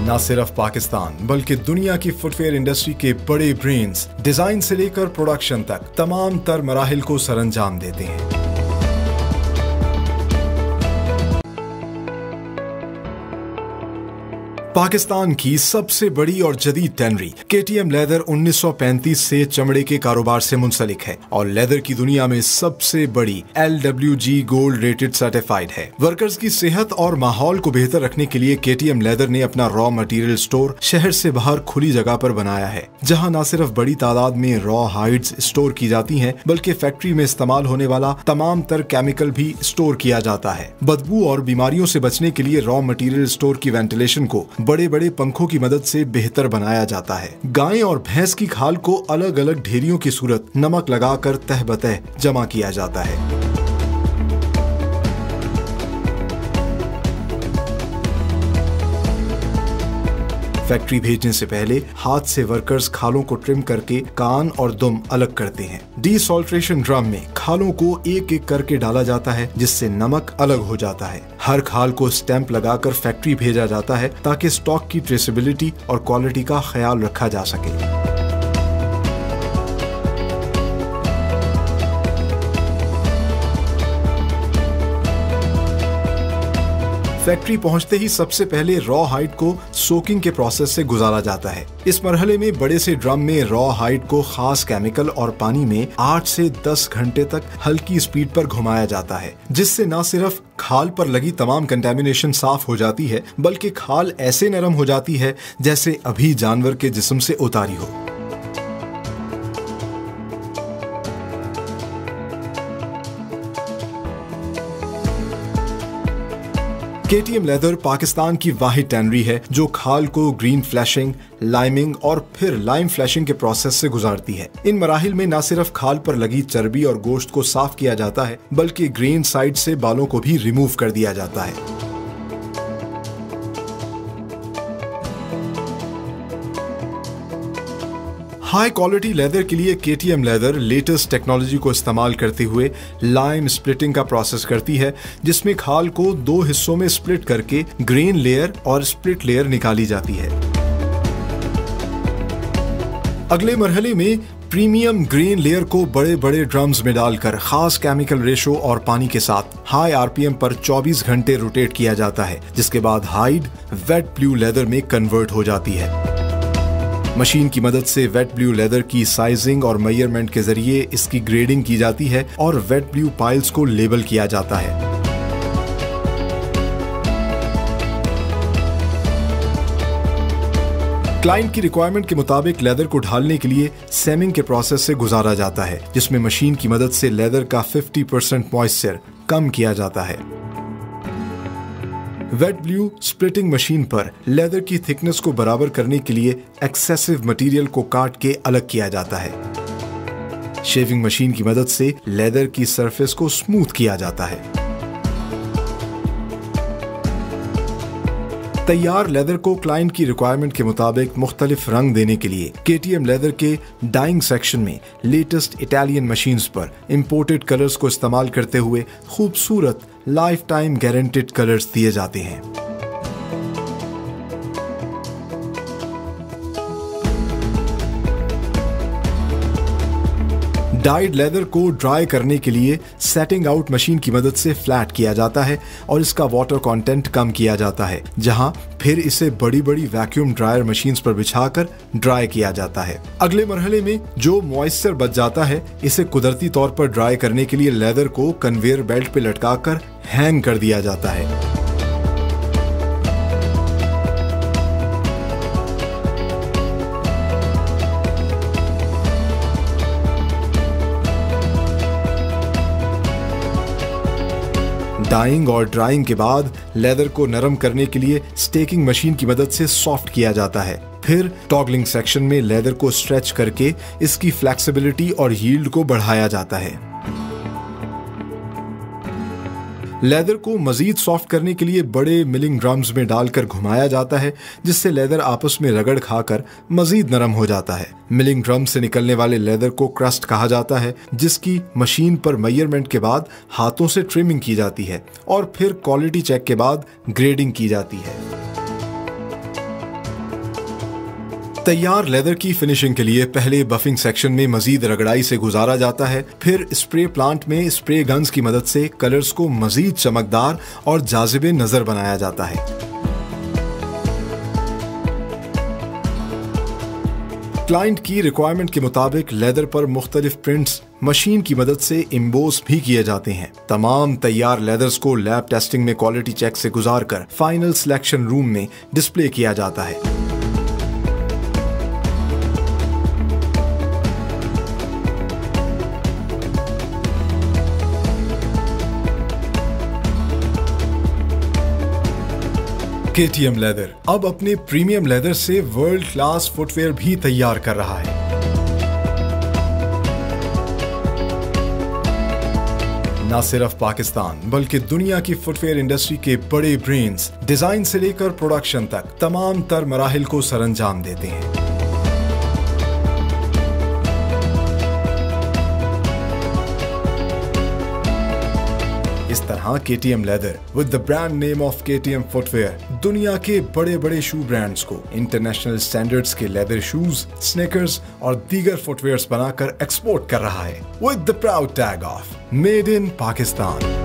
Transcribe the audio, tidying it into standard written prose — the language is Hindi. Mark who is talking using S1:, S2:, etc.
S1: न सिर्फ पाकिस्तान बल्कि दुनिया की फुटवेयर इंडस्ट्री के बड़े ब्रेन्स डिजाइन से लेकर प्रोडक्शन तक तमाम तर मराहिल को सरअंजाम देते हैं। पाकिस्तान की सबसे बड़ी और जदीद टैनरी केटीएम लेदर 1935 से चमड़े के कारोबार से मुंसलिक है और लेदर की दुनिया में सबसे बड़ी LWG गोल्ड रेटेड सर्टिफाइड है। वर्कर्स की सेहत और माहौल को बेहतर रखने के लिए केटीएम लेदर ने अपना रॉ मटेरियल स्टोर शहर से बाहर खुली जगह पर बनाया है, जहां न सिर्फ बड़ी तादाद में रॉ हाइड्स स्टोर की जाती हैं, बल्कि फैक्ट्री में इस्तेमाल होने वाला तमाम तर केमिकल भी स्टोर किया जाता है। बदबू और बीमारियों से बचने के लिए रॉ मटेरियल स्टोर की वेंटिलेशन को बड़े बड़े पंखों की मदद से बेहतर बनाया जाता है। गाय और भैंस की खाल को अलग अलग ढेरियों की सूरत नमक लगाकर तह बतह जमा किया जाता है। फैक्ट्री भेजने से पहले हाथ से वर्कर्स खालों को ट्रिम करके कान और दुम अलग करते हैं। डीसॉल्ट्रेशन ड्रम में खालों को एक एक करके डाला जाता है, जिससे नमक अलग हो जाता है। हर खाल को स्टैंप लगाकर फैक्ट्री भेजा जाता है ताकि स्टॉक की ट्रेसेबिलिटी और क्वालिटी का ख्याल रखा जा सके। फैक्ट्री पहुंचते ही सबसे पहले रॉ हाइड को सोकिंग के प्रोसेस से गुजारा जाता है। इस मरहले में बड़े से ड्रम में रॉ हाइड को खास केमिकल और पानी में 8 से 10 घंटे तक हल्की स्पीड पर घुमाया जाता है, जिससे न सिर्फ खाल पर लगी तमाम कंटेमिनेशन साफ हो जाती है, बल्कि खाल ऐसे नरम हो जाती है जैसे अभी जानवर के जिस्म से उतारी हो। केटीएम लेदर पाकिस्तान की वाहिद टैनरी है जो खाल को ग्रीन फ्लैशिंग, लाइमिंग और फिर लाइम फ्लैशिंग के प्रोसेस से गुजारती है। इन मराहिल में न सिर्फ खाल पर लगी चर्बी और गोश्त को साफ किया जाता है, बल्कि ग्रेन साइड से बालों को भी रिमूव कर दिया जाता है। हाई क्वालिटी लेदर के लिए केटीएम लेदर लेटेस्ट टेक्नोलॉजी को इस्तेमाल करते हुए लाइम स्प्लिटिंग का प्रोसेस करती है, जिसमें खाल को 2 हिस्सों में स्प्लिट करके ग्रेन लेयर और स्प्लिट लेयर निकाली जाती है। अगले मरहले में प्रीमियम ग्रेन लेयर को बड़े बड़े ड्रम्स में डालकर खास केमिकल रेशो और पानी के साथ हाई आरपीएम पर 24 घंटे रोटेट किया जाता है, जिसके बाद हाइड वेट ब्लू लेदर में कन्वर्ट हो जाती है। मशीन की मदद से वेट ब्लू लेदर की साइजिंग और मेजरमेंट के जरिए इसकी ग्रेडिंग की जाती है और वेट ब्लू पाइल्स को लेबल किया जाता है। क्लाइंट की रिक्वायरमेंट के मुताबिक लेदर को ढालने के लिए सेमिंग के प्रोसेस से गुजारा जाता है, जिसमें मशीन की मदद से लेदर का 50% मॉइस्चर कम किया जाता है। वेट ब्लू स्प्लिटिंग मशीन पर लेदर की थिकनेस को बराबर करने के लिए एक्सेसिव मटेरियल को काट के अलग किया जाता है। शेविंग मशीन की मदद से लेदर की सरफेस को स्मूथ किया जाता है। तैयार लेदर को क्लाइंट की रिक्वायरमेंट के मुताबिक मुख्तलिफ रंग देने के लिए केटीएम लेदर के डाइंग सेक्शन में लेटेस्ट इटालियन मशीन्स पर इंपोर्टेड कलर्स को इस्तेमाल करते हुए खूबसूरत लाइफ टाइम गारंटेड कलर्स दिए जाते हैं। डाइड लेदर को ड्राई करने के लिए सेटिंग आउट मशीन की मदद से फ्लैट किया जाता है और इसका वाटर कंटेंट कम किया जाता है, जहां फिर इसे बड़ी बड़ी वैक्यूम ड्रायर मशीन्स पर बिछाकर ड्राई किया जाता है। अगले मरहले में जो मॉइस्चर बच जाता है, इसे कुदरती तौर पर ड्राई करने के लिए लेदर को कन्वेयर बेल्ट पे लटकाकर हैंग कर दिया जाता है। डाइंग और ड्राइंग के बाद लेदर को नरम करने के लिए स्टेकिंग मशीन की मदद से सॉफ्ट किया जाता है। फिर टॉगलिंग सेक्शन में लेदर को स्ट्रेच करके इसकी फ्लेक्सिबिलिटी और यील्ड को बढ़ाया जाता है। लेदर को मजीद सॉफ्ट करने के लिए बड़े मिलिंग ड्रम्स में डालकर घुमाया जाता है, जिससे लेदर आपस में रगड़ खाकर मजीद नरम हो जाता है। मिलिंग ड्रम से निकलने वाले लेदर को क्रस्ट कहा जाता है, जिसकी मशीन पर मेजरमेंट के बाद हाथों से ट्रिमिंग की जाती है और फिर क्वालिटी चेक के बाद ग्रेडिंग की जाती है। तैयार लेदर की फिनिशिंग के लिए पहले बफिंग सेक्शन में मजीद रगड़ाई से गुजारा जाता है, फिर स्प्रे प्लांट में स्प्रे गन्स की मदद से कलर्स को मजीद चमकदार और जाजिबे नजर बनाया जाता है। क्लाइंट की रिक्वायरमेंट के मुताबिक लेदर पर मुख्तलिफ प्रिंट्स मशीन की मदद से इम्बोस भी किए जाते हैं। तमाम तैयार लेदर्स को लैब टेस्टिंग में क्वालिटी चेक से गुजारकर फाइनल सिलेक्शन रूम में डिस्प्ले किया जाता है। KTM लेदर अब अपने प्रीमियम लेदर से वर्ल्ड क्लास फुटवेयर भी तैयार कर रहा है। न सिर्फ पाकिस्तान बल्कि दुनिया की फुटवेयर इंडस्ट्री के बड़े ब्रेन्स डिजाइन से लेकर प्रोडक्शन तक तमाम तर मराहिल को सरंजाम देते हैं। इस तरह KTM lather with the brand name of KTM footwear दुनिया के बड़े बड़े शू ब्रांड्स को इंटरनेशनल स्टैंडर्ड्स के लेदर शूज, स्नीकर्स और दीगर फुटवेयर्स बनाकर एक्सपोर्ट कर रहा है with the proud tag of made in Pakistan.